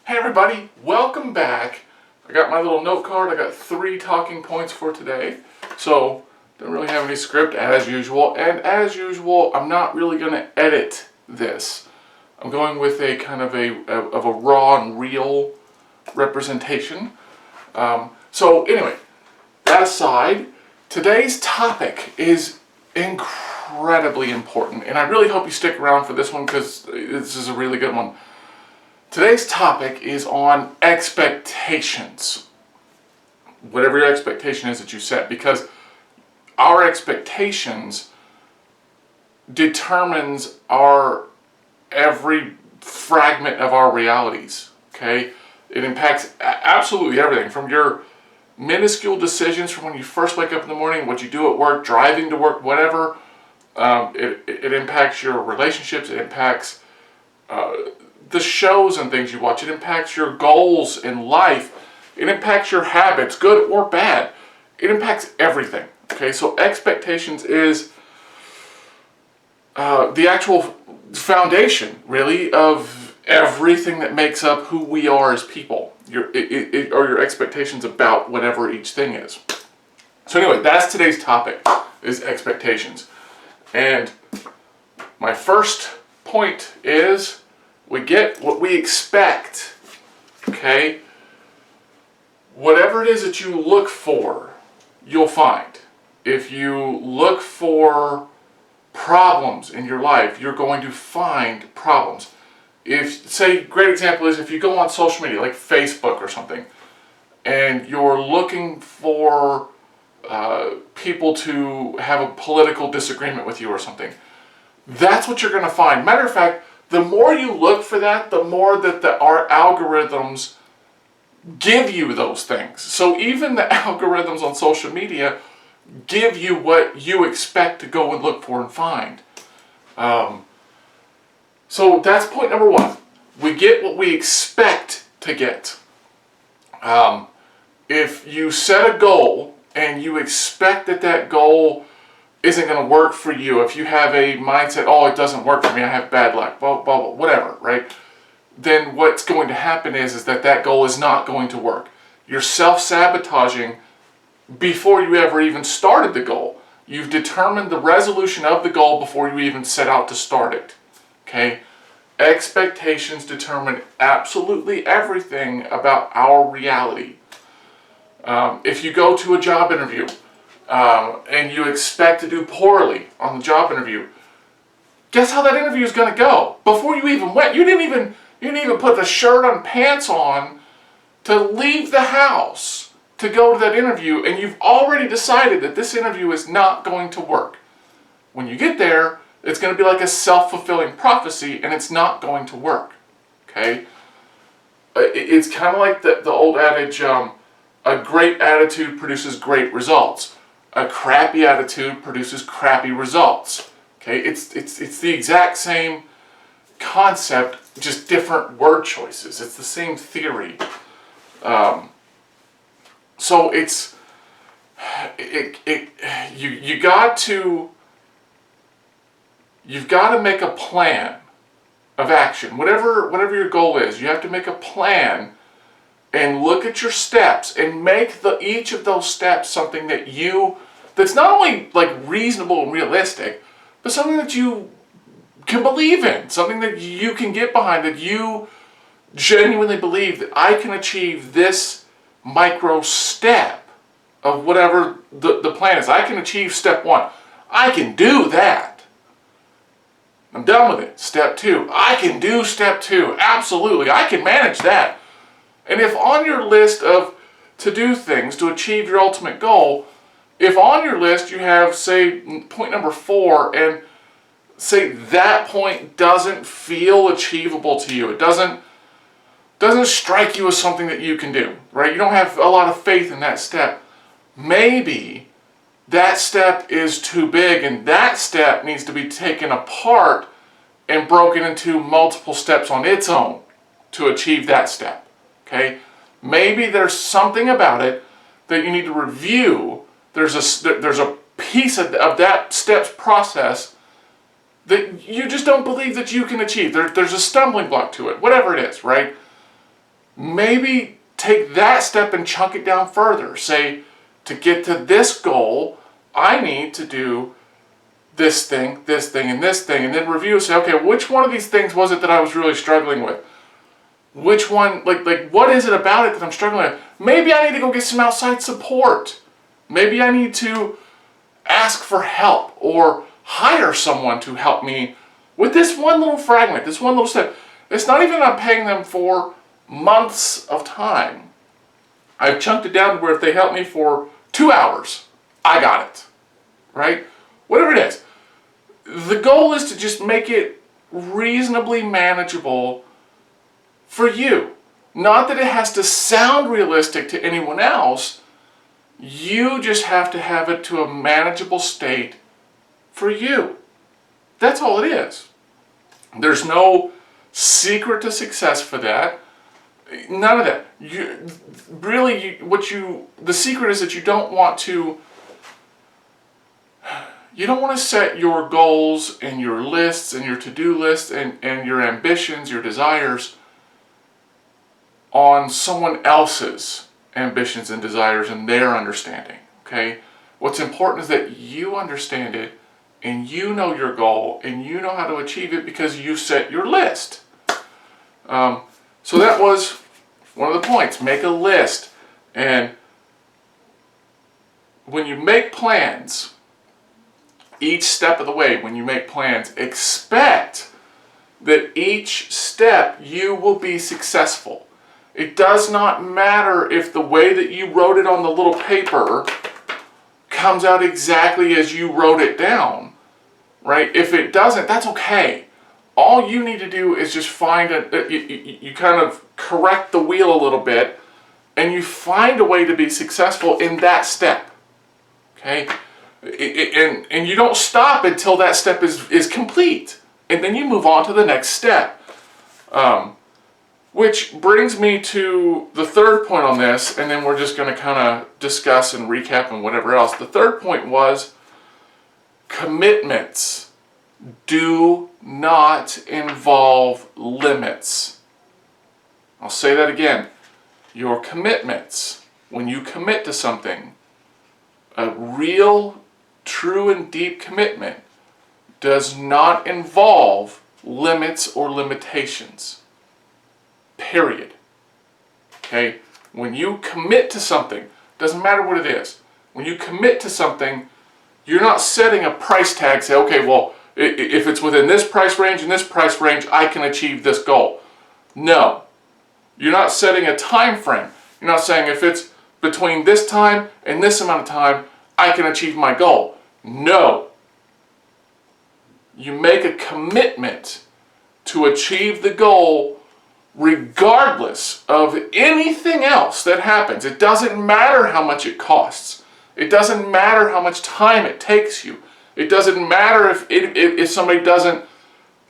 Hey everybody, welcome back. I got my little note card. I got 3 talking points for today. So, don't really have any script as usual. And as usual, I'm not really going to edit this. I'm going with a kind of a raw and real representation. So anyway, that aside, today's topic is incredibly important. And I really hope you stick around for this one because this is a really good one. Today's topic is on expectations. Whatever your expectation is that you set, because our expectations determines our every fragment of our realities. Okay? It impacts absolutely everything from your minuscule decisions from when you first wake up in the morning, what you do at work, driving to work, whatever. It impacts your relationships. It impacts the shows and things you watch. It impacts your goals in life. It impacts your habits, good or bad. It impacts everything. Okay, so expectations is the actual foundation, really, of everything that makes up who we are as people. Or your expectations about whatever each thing is. So anyway, that's today's topic, is expectations. And my first point is we get what we expect, okay? Whatever it is that you look for, you'll find. If you look for problems in your life, you're going to find problems. Great example is if you go on social media, like Facebook or something, and you're looking for people to have a political disagreement with you or something, that's what you're going to find. Matter of fact, the more you look for that, the more that our algorithms give you those things. So even the algorithms on social media give you what you expect to go and look for and find. So that's point number 1. We get what we expect to get. If you set a goal and you expect that goal isn't going to work for you, if you have a mindset, oh, it doesn't work for me, I have bad luck, blah, blah, blah, whatever, right? Then what's going to happen is that goal is not going to work. You're self-sabotaging before you ever even started the goal. You've determined the resolution of the goal before you even set out to start it, okay? Expectations determine absolutely everything about our reality. If you go to a job interview, and you expect to do poorly on the job interview, guess how that interview is going to go? Before you even went, you didn't even put the shirt and pants on to leave the house to go to that interview, and you've already decided that this interview is not going to work. When you get there, it's going to be like a self-fulfilling prophecy, and it's not going to work. Okay? It's kind of like the old adage, a great attitude produces great results. A crappy attitude produces crappy results. Okay, it's the exact same concept, just different word choices. It's the same theory. So you've got to make a plan of action. Whatever your goal is, you have to make a plan and look at your steps and make each of those steps something that's not only like reasonable and realistic, but something that you can believe in, something that you can get behind, that you genuinely believe that I can achieve this micro step of whatever the plan is. I can achieve step 1. I can do that. I'm done with it. Step 2. I can do step 2. Absolutely. I can manage that. And if on your list of to-do things to achieve your ultimate goal, if on your list you have, say, point number 4, and say that point doesn't feel achievable to you, it doesn't strike you as something that you can do, right? You don't have a lot of faith in that step. Maybe that step is too big, and that step needs to be taken apart and broken into multiple steps on its own to achieve that step. Okay, maybe there's something about it that you need to review. There's a piece of that steps process that you just don't believe that you can achieve. There's a stumbling block to it, whatever it is, right? maybe take that step and chunk it down further. Say, to get to this goal, I need to do this thing, and this thing, and then review, say, okay, which one of these things was it that I was really struggling with? Which one, like what is it about it that I'm struggling with? Maybe I need to go get some outside support. Maybe I need to ask for help or hire someone to help me with this one little fragment, this one little step. It's not even I'm paying them for months of time. I've chunked it down to where if they help me for 2 hours, I got it, right? Whatever it is. The goal is to just make it reasonably manageable for you. Not that it has to sound realistic to anyone else. You just have to have it to a manageable state for you. That's all it is. There's no secret to success for that. None of that. The secret is that you don't want to set your goals and your lists and your to-do lists and your ambitions, your desires on someone else's ambitions and desires and their understanding, okay? What's important is that you understand it and you know your goal and you know how to achieve it because you set your list. So that was one of the points. Make a list. And when you make plans, each step of the way, when you make plans, expect that each step you will be successful. It does not matter if the way that you wrote it on the little paper comes out exactly as you wrote it down, right? If it doesn't, that's okay. All you need to do is just find you kind of correct the wheel a little bit and you find a way to be successful in that step, okay? And you don't stop until that step is complete. And then you move on to the next step. Which brings me to the third point on this, and then we're just going to kind of discuss and recap and whatever else. The third point was commitments do not involve limits. I'll say that again. Your commitments, when you commit to something, a real, true, and deep commitment does not involve limits or limitations. Period. Okay? When you commit to something, doesn't matter what it is. When you commit to something, you're not setting a price tag, say, okay, well, if it's within this price range and this price range, I can achieve this goal. No. You're not setting a time frame. You're not saying if it's between this time and this amount of time, I can achieve my goal. No. You make a commitment to achieve the goal regardless of anything else that happens. It doesn't matter how much it costs. It doesn't matter how much time it takes you. It doesn't matter if somebody doesn't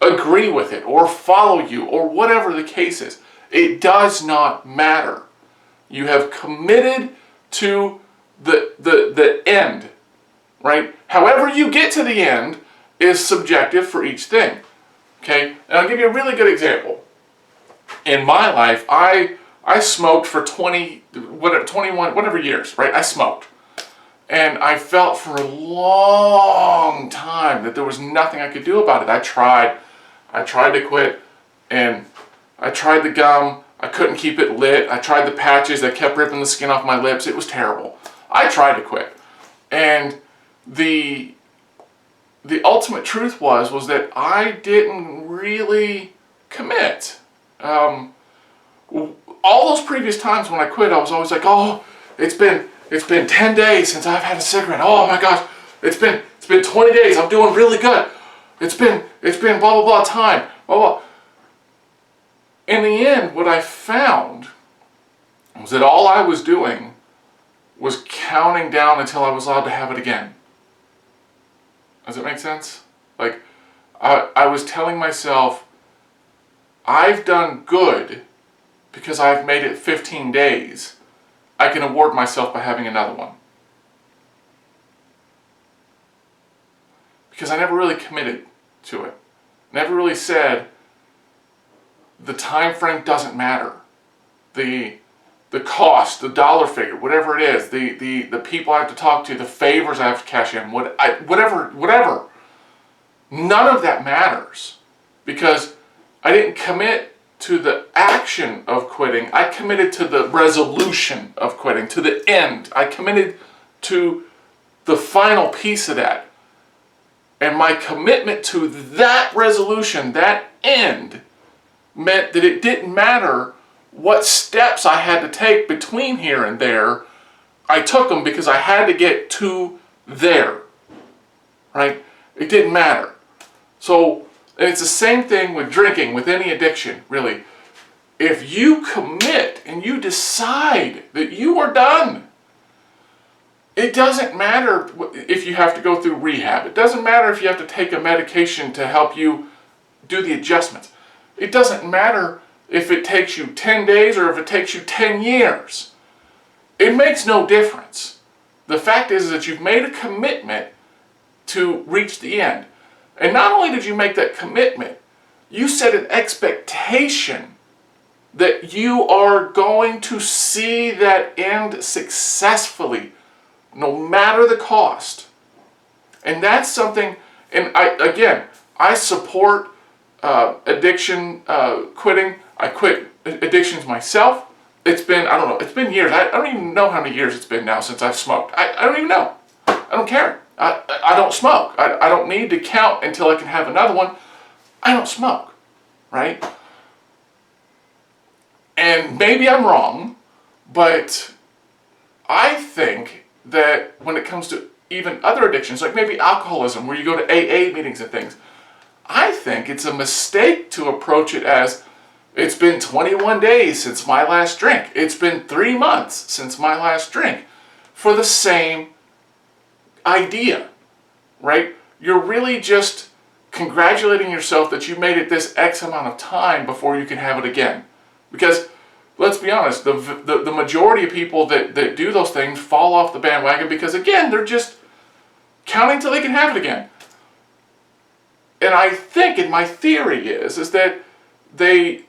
agree with it or follow you or whatever the case is. It does not matter. You have committed to the end, right? However you get to the end is subjective for each thing. Okay? And I'll give you a really good example. In my life, I smoked for 21, whatever years, right? I smoked. And I felt for a long time that there was nothing I could do about it. I tried to quit, and I tried the gum. I couldn't keep it lit. I tried the patches that kept ripping the skin off my lips. It was terrible. I tried to quit. And the ultimate truth was that I didn't really commit. All those previous times when I quit, I was always like, oh, it's been 10 days since I've had a cigarette. Oh my gosh, it's been 20 days. I'm doing really good. It's been blah blah blah time. Blah blah. In the end, what I found was that all I was doing was counting down until I was allowed to have it again. Does it make sense? Like, I was telling myself, I've done good because I've made it 15 days. I can award myself by having another one. Because I never really committed to it. Never really said, the time frame doesn't matter. the cost, the dollar figure, whatever it is, the people I have to talk to, the favors I have to cash in, whatever. None of that matters, because I didn't commit to the action of quitting. I committed to the resolution of quitting, to the end. I committed to the final piece of that. And my commitment to that resolution, that end, meant that it didn't matter what steps I had to take between here and there. I took them because I had to get to there, right? It didn't matter. So, and it's the same thing with drinking, with any addiction, really. If you commit and you decide that you are done, it doesn't matter if you have to go through rehab. It doesn't matter if you have to take a medication to help you do the adjustments. It doesn't matter if it takes you 10 days or if it takes you 10 years. It makes no difference. The fact is that you've made a commitment to reach the end. And not only did you make that commitment, you set an expectation that you are going to see that end successfully, no matter the cost. And that's something, and I support addiction quitting. I quit addictions myself. It's been, I don't know, it's been years. I don't even know how many years it's been now since I've smoked. I don't even know. I don't care. I don't smoke. I don't need to count until I can have another one. I don't smoke, right? And maybe I'm wrong, but I think that when it comes to even other addictions, like maybe alcoholism, where you go to AA meetings and things, I think it's a mistake to approach it as, it's been 21 days since my last drink. It's been 3 months since my last drink. For the same idea, right? You're really just congratulating yourself that you made it this X amount of time before you can have it again. Because, let's be honest, the majority of people that do those things fall off the bandwagon because, again, they're just counting till they can have it again. And I think, and my theory is that they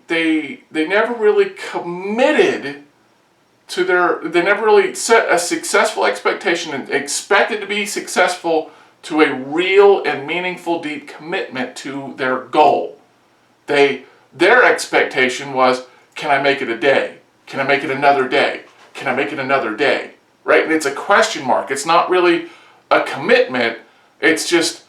never really committed to they never really set a successful expectation and expected to be successful to a real and meaningful, deep commitment to their goal. Their expectation was, can I make it a day? Can I make it another day? Can I make it another day? Right? And it's a question mark. It's not really a commitment. It's just,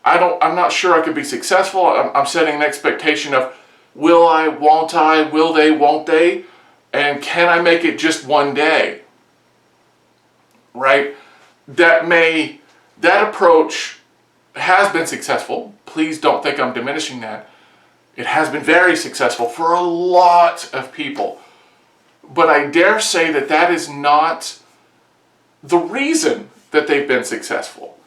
I'm not sure I could be successful. I'm setting an expectation of, will I, won't I, will they, won't they? And can I make it just one day? Right? That approach has been successful. Please don't think I'm diminishing that. It has been very successful for a lot of people. But I dare say that that is not the reason that they've been successful.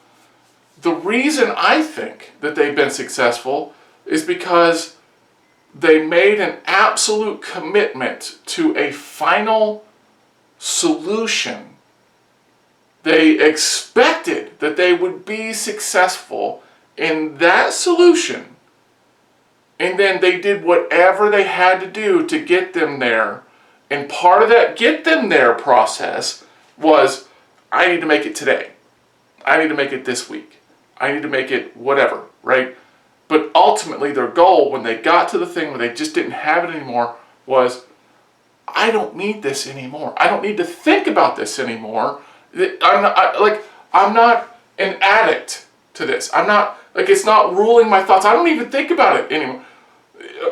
The reason I think that they've been successful is because they made an absolute commitment to a final solution. They expected that they would be successful in that solution. And then they did whatever they had to do to get them there. And part of that get them there process was, I need to make it today. I need to make it this week. I need to make it whatever, right? But ultimately their goal, when they got to the thing where they just didn't have it anymore, was, I don't need this anymore. I don't need to think about this anymore. I'm not an addict to this. I'm not, it's not ruling my thoughts. I don't even think about it anymore.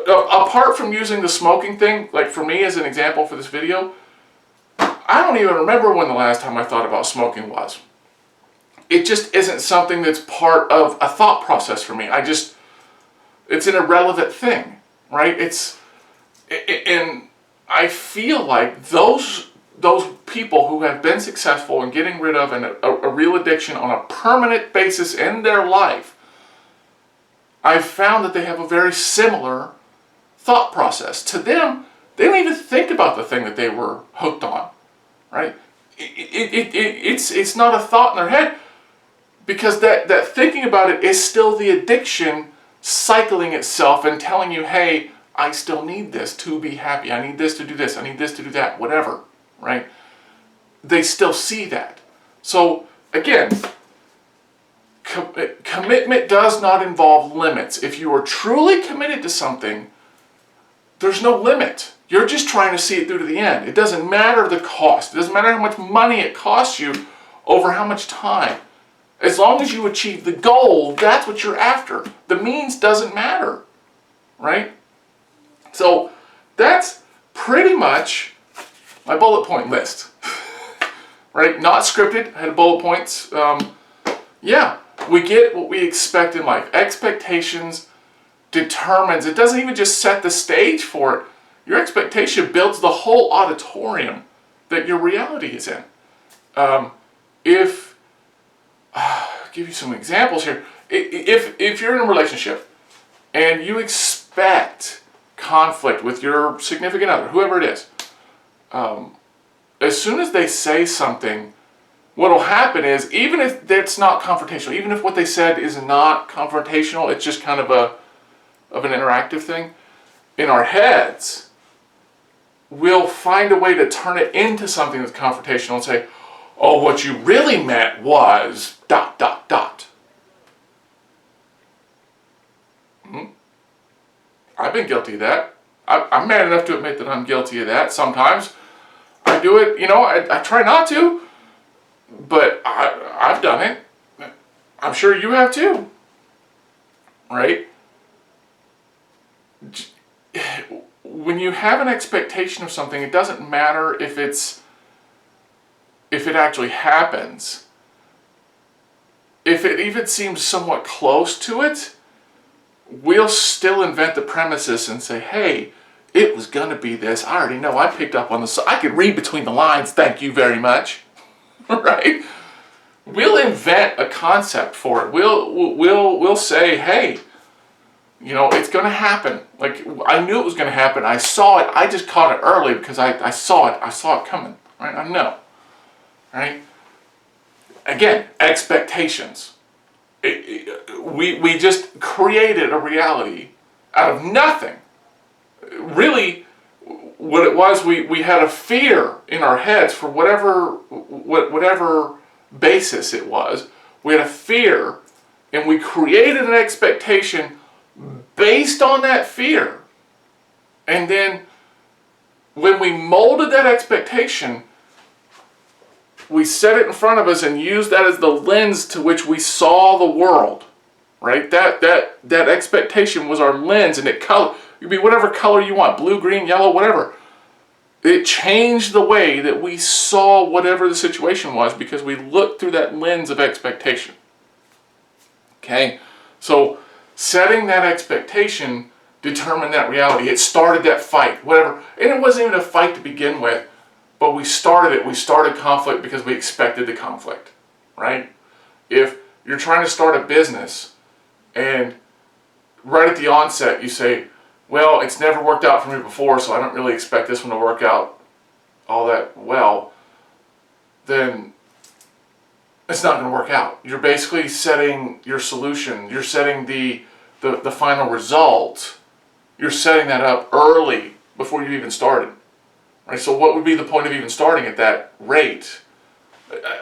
Apart from using the smoking thing, like for me as an example for this video, I don't even remember when the last time I thought about smoking was. It just isn't something that's part of a thought process for me. It's an irrelevant thing, right? And I feel like those people who have been successful in getting rid of a real addiction on a permanent basis in their life, I've found that they have a very similar thought process. To them, they don't even think about the thing that they were hooked on, right? It's not a thought in their head, because that thinking about it is still the addiction cycling itself and telling you, hey, I still need this to be happy. I need this to do this. I need this to do that, whatever, right? They still see that. So again, commitment does not involve limits. If you are truly committed to something, there's no limit. You're just trying to see it through to the end. It doesn't matter the cost. It doesn't matter how much money it costs you over how much time. As long as you achieve the goal, that's what you're after. The means doesn't matter, right? So that's pretty much my bullet point list, right? Not scripted, I had bullet points. Yeah, we get what we expect in life. Expectations determines, it doesn't even just set the stage for it. Your expectation builds the whole auditorium that your reality is in. I'll give you some examples here. If you're in a relationship and you expect conflict with your significant other, whoever it is, as soon as they say something, what will happen is, even if it's not confrontational, even if what they said is not confrontational, it's just kind of an interactive thing, in our heads, we'll find a way to turn it into something that's confrontational and say, oh, what you really meant was ... I've been guilty of that. I'm man enough to admit that I'm guilty of that. Sometimes I do it, I try not to, but I've done it. I'm sure you have too, right? When you have an expectation of something, it doesn't matter if it actually happens. If it even seems somewhat close to it, we'll still invent the premises and say, hey, it was going to be this. I already know. I picked up on this. I could read between the lines. Thank you very much. Right? We'll invent a concept for it. We'll say, hey, it's going to happen. Like, I knew it was going to happen. I saw it. I just caught it early because I saw it. I saw it coming. Right? I know. Right? Again, expectations. We just created a reality out of nothing. Really, what it was, we had a fear in our heads for whatever basis it was. We had a fear, and we created an expectation based on that fear. And then, when we molded that expectation, we set it in front of us and used that as the lens to which we saw the world, right? That expectation was our lens, and it could be whatever color you want, blue, green, yellow, whatever. It changed the way that we saw whatever the situation was because we looked through that lens of expectation. Okay? So setting that expectation determined that reality. It started that fight, whatever. And it wasn't even a fight to begin with. But we started it. We started conflict because we expected the conflict, right? If you're trying to start a business and right at the onset you say, well, it's never worked out for me before, so I don't really expect this one to work out all that well, then it's not going to work out. You're basically setting your solution. You're setting the final result. You're setting that up early before you even started. Right, so what would be the point of even starting at that rate?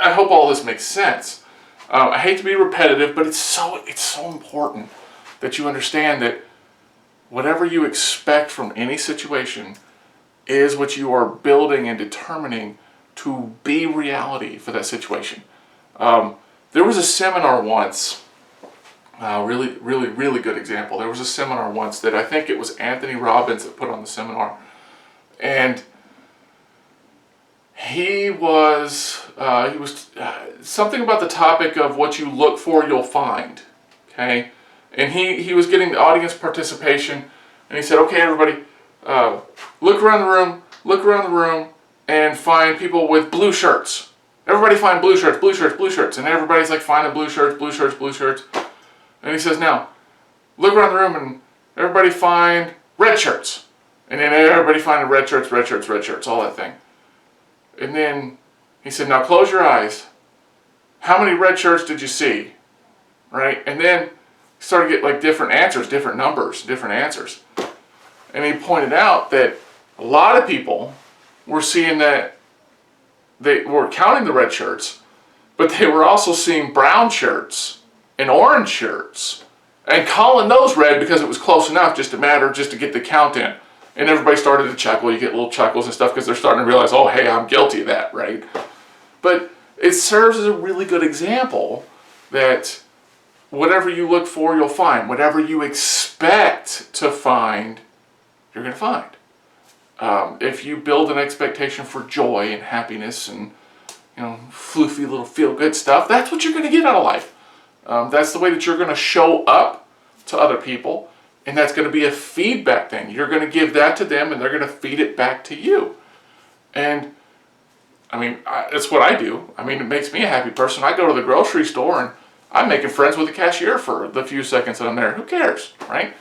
I hope all this makes sense. I hate to be repetitive, but it's so important that you understand that whatever you expect from any situation is what you are building and determining to be reality for that situation. There was a seminar once, really, really, really good example. There was a seminar once that I think it was Anthony Robbins that put on the seminar, and he was something about the topic of what you look for, you'll find. Okay, and he was getting the audience participation, and he said, "Okay, everybody, look around the room, and find people with blue shirts. Everybody find blue shirts, blue shirts, blue shirts." And everybody's like finding blue shirts, blue shirts, blue shirts. And he says, "Now, look around the room and everybody find red shirts." And then everybody find red shirts, red shirts, red shirts, all that thing. And then he said, "Now close your eyes. How many red shirts did you see?" Right? And then he started to get like different answers, different numbers, different answers. And he pointed out that a lot of people were seeing that they were counting the red shirts, but they were also seeing brown shirts and orange shirts and calling those red because it was close enough, just to get the count in. And everybody started to chuckle. You get little chuckles and stuff because they're starting to realize, oh, hey, I'm guilty of that, right? But it serves as a really good example that whatever you look for, you'll find. Whatever you expect to find, you're going to find. If you build an expectation for joy and happiness and, floofy little feel-good stuff, that's what you're going to get out of life. That's the way that you're going to show up to other people, and that's going to be a feedback thing. You're going to give that to them, and they're going to feed it back to you. And, it's what I do. It makes me a happy person. I go to the grocery store, and I'm making friends with the cashier for the few seconds that I'm there. Who cares, right?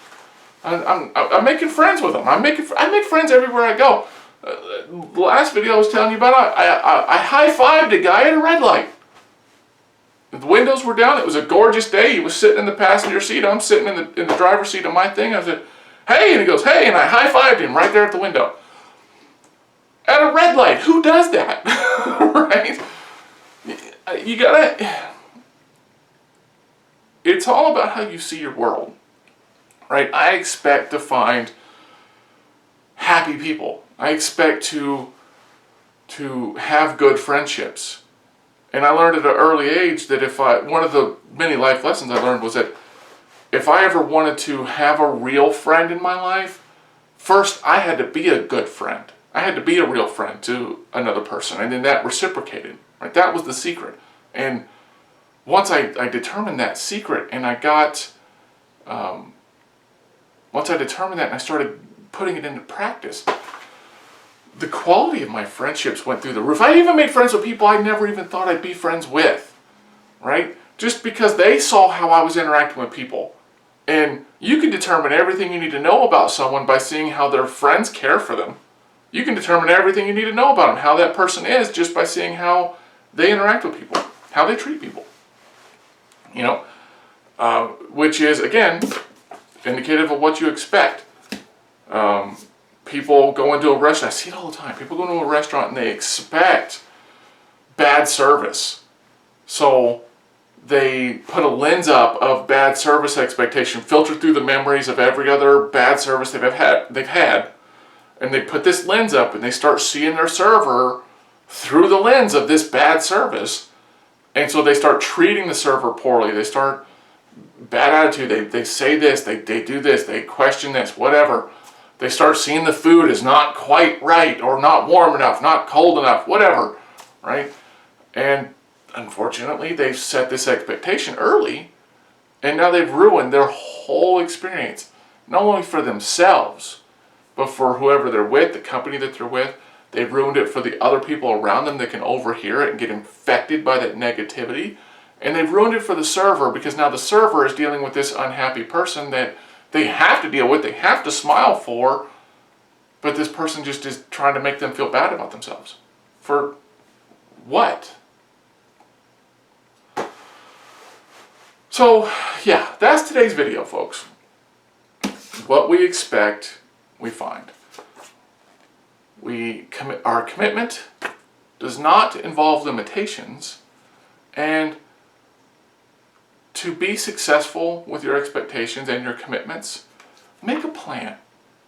I'm making friends with them. I make friends everywhere I go. The last video I was telling you about, I high-fived a guy at a red light. The windows were down. It was a gorgeous day. He was sitting in the passenger seat. I'm sitting in the driver's seat of my thing. I said, hey, and he goes, hey, and I high-fived him right there at the window. At a red light. Who does that? Right? You gotta... It's all about how you see your world. Right? I expect to find happy people. I expect to have good friendships. And I learned at an early age that one of the many life lessons I learned was that if I ever wanted to have a real friend in my life, first I had to be a good friend. I had to be a real friend to another person, and then that reciprocated. Right? That was the secret. And once I determined that secret, and once I determined that and I started putting it into practice, the quality of my friendships went through the roof. I even made friends with people I never even thought I'd be friends with, right? Just because they saw how I was interacting with people. And you can determine everything you need to know about someone by seeing how their friends care for them. You can determine everything you need to know about them, how that person is, just by seeing how they interact with people, how they treat people. Which is, again, indicative of what you expect. People go into a restaurant, I see it all the time, people go into a restaurant and they expect bad service. So they put a lens up of bad service expectation, filter through the memories of every other bad service they've had, and they put this lens up and they start seeing their server through the lens of this bad service. And so they start treating the server poorly. They start bad attitude. They say this, they do this, they question this, whatever. They start seeing the food is not quite right, or not warm enough, not cold enough, whatever, right? And unfortunately, they've set this expectation early, and now they've ruined their whole experience, not only for themselves, but for whoever they're with, the company that they're with. They've ruined it for the other people around them that can overhear it and get infected by that negativity. And they've ruined it for the server, because now the server is dealing with this unhappy person that they have to deal with, they have to smile for, but this person just is trying to make them feel bad about themselves. For what? So, yeah, that's today's video, folks. What we expect, we find. Our commitment does not involve limitations, and to be successful with your expectations and your commitments, make a plan,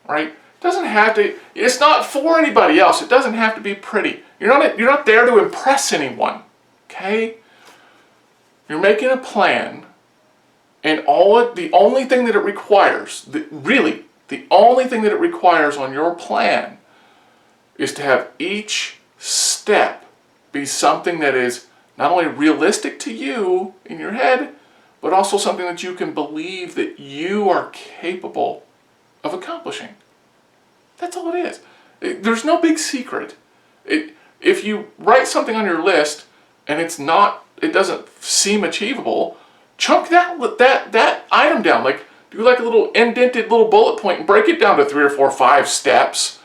right? It doesn't have to, it's not for anybody else. It doesn't have to be pretty. You're not there to impress anyone, okay? You're making a plan, and the only thing that it requires, the only thing that it requires on your plan is to have each step be something that is not only realistic to you in your head, but also something that you can believe that you are capable of accomplishing. That's all it is. There's no big secret. If you write something on your list and it doesn't seem achievable, chunk that item down. Do like a little indented little bullet point and break it down to 3 or 4 or 5 steps,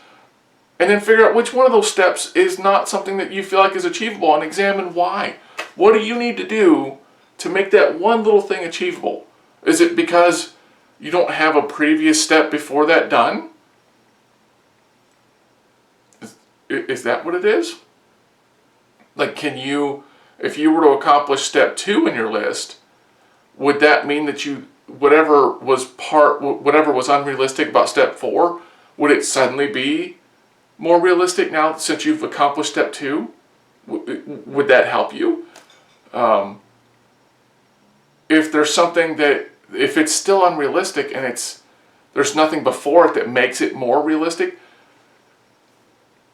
and then figure out which one of those steps is not something that you feel like is achievable, and examine why. What do you need to do to make that one little thing achievable? Is it because you don't have a previous step before that done? Is that what it is? Like, if you were to accomplish step 2 in your list, would that mean that whatever was unrealistic about step 4, would it suddenly be more realistic now since you've accomplished step 2? Would that help you? If there's something if it's still unrealistic and there's nothing before it that makes it more realistic,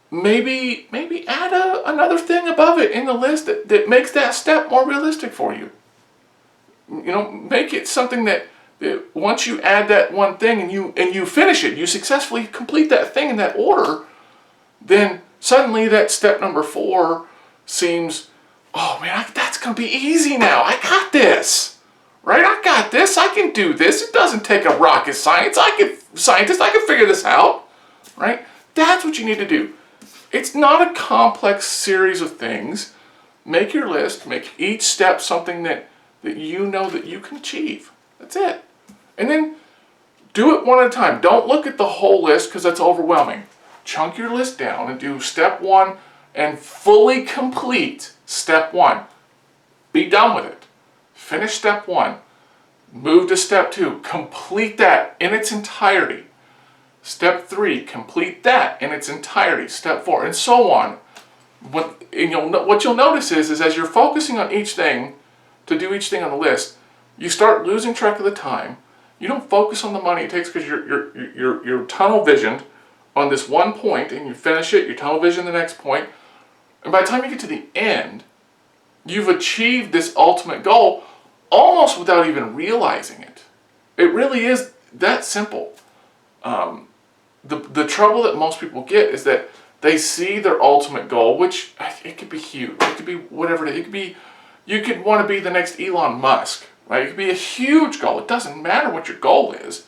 maybe add another thing above it in the list that makes that step more realistic for you. Make it something that once you add that one thing and you finish it, you successfully complete that thing in that order, then suddenly that step number 4 seems, oh man, that's going to be easy now. I got this. Right? I got this. I can do this. It doesn't take a rocket scientist. I can figure this out. Right? That's what you need to do. It's not a complex series of things. Make your list. Make each step something that you know that you can achieve. That's it. And then do it one at a time. Don't look at the whole list because that's overwhelming. Chunk your list down and do step 1 and fully complete step 1. Be done with it. Finish step 1. Move to step 2. Complete that in its entirety. Step 3. Complete that in its entirety. Step 4. And so on. What you'll notice is as you're focusing on each thing, to do each thing on the list, you start losing track of the time. You don't focus on the money it takes because you're tunnel visioned on this one point, and you finish it, you tunnel vision the next point, and by the time you get to the end, you've achieved this ultimate goal almost without even realizing it. It really is that simple. The trouble that most people get is that they see their ultimate goal, which it could be huge. It could be whatever it is. It could be, you could want to be the next Elon Musk, right? It could be a huge goal. It doesn't matter what your goal is.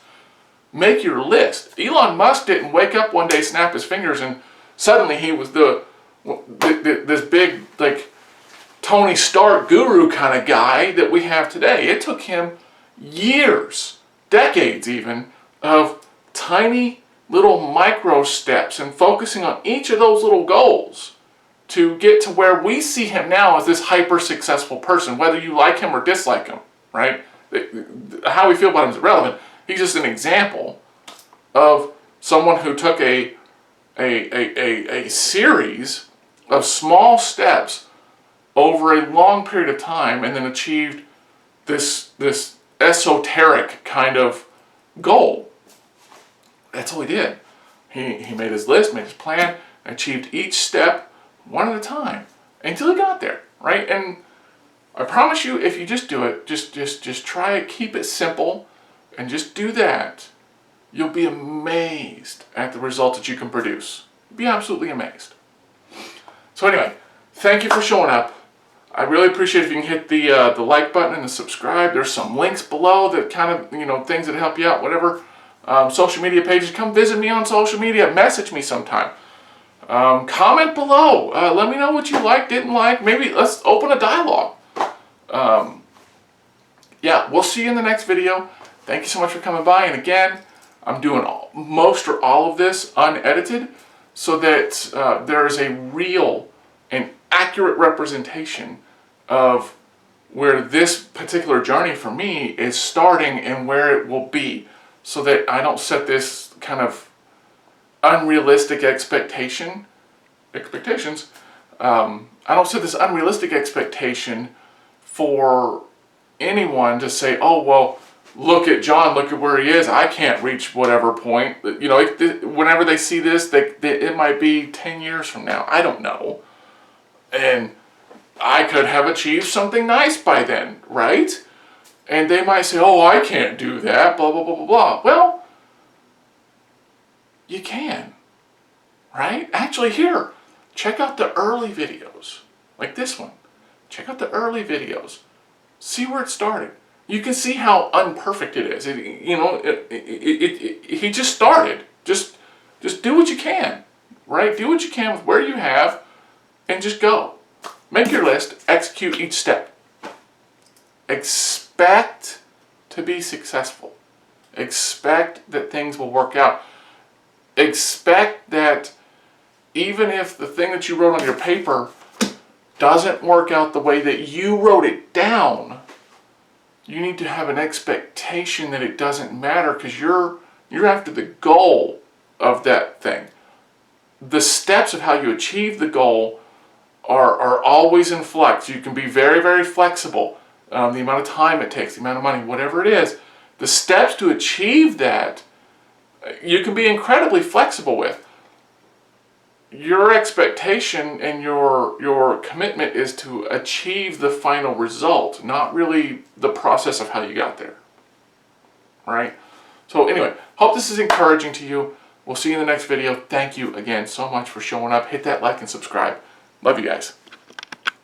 Make your list. Elon Musk didn't wake up one day, snap his fingers, and suddenly he was this big, like, Tony Stark guru kind of guy that we have today. It took him years, decades even, of tiny little micro steps and focusing on each of those little goals to get to where we see him now as this hyper successful person, whether you like him or dislike him, right? How we feel about him is irrelevant. He's just an example of someone who took a series of small steps over a long period of time and then achieved this esoteric kind of goal. That's all he did. He made his list, made his plan, achieved each step one at a time until he got there, right? And I promise you, if you just do it, just try it, keep it simple, and just do that, you'll be amazed at the results that you can produce. Be absolutely amazed. So anyway, thank you for showing up. I really appreciate if you can hit the like button and the subscribe. There's some links below that kind of, things that help you out, whatever. Social media pages. Come visit me on social media. Message me sometime. Comment below. Let me know what you liked, didn't like. Maybe let's open a dialogue. Yeah, we'll see you in the next video. Thank you so much for coming by. And again, I'm doing most or all of this unedited so that there is a real and accurate representation of where this particular journey for me is starting and where it will be, so that I don't set this kind of unrealistic expectations. I don't set this unrealistic expectation for anyone to say, oh, well, look at John, look at where he is. I can't reach whatever point. Whenever they see this, it might be 10 years from now. I don't know. And I could have achieved something nice by then, right? And they might say, oh, I can't do that, blah, blah, blah, blah, blah. Well, you can, right? Actually, here, check out the early videos, like this one. Check out the early videos. See where it started. You can see how unperfect it is. He just started. Just do what you can, right? Do what you can with where you have, and just go. Make your list. Execute each step. Expect to be successful. Expect that things will work out. Expect that even if the thing that you wrote on your paper doesn't work out the way that you wrote it down, you need to have an expectation that it doesn't matter, because you're after the goal of that thing. The steps of how you achieve the goal are always in flux. You can be very, very flexible. The amount of time it takes, the amount of money, whatever it is, the steps to achieve that, you can be incredibly flexible with. Your expectation and your commitment is to achieve the final result, not really the process of how you got there. All right? So anyway, hope this is encouraging to you. We'll see you in the next video. Thank you again so much for showing up. Hit that like and subscribe. Love you guys.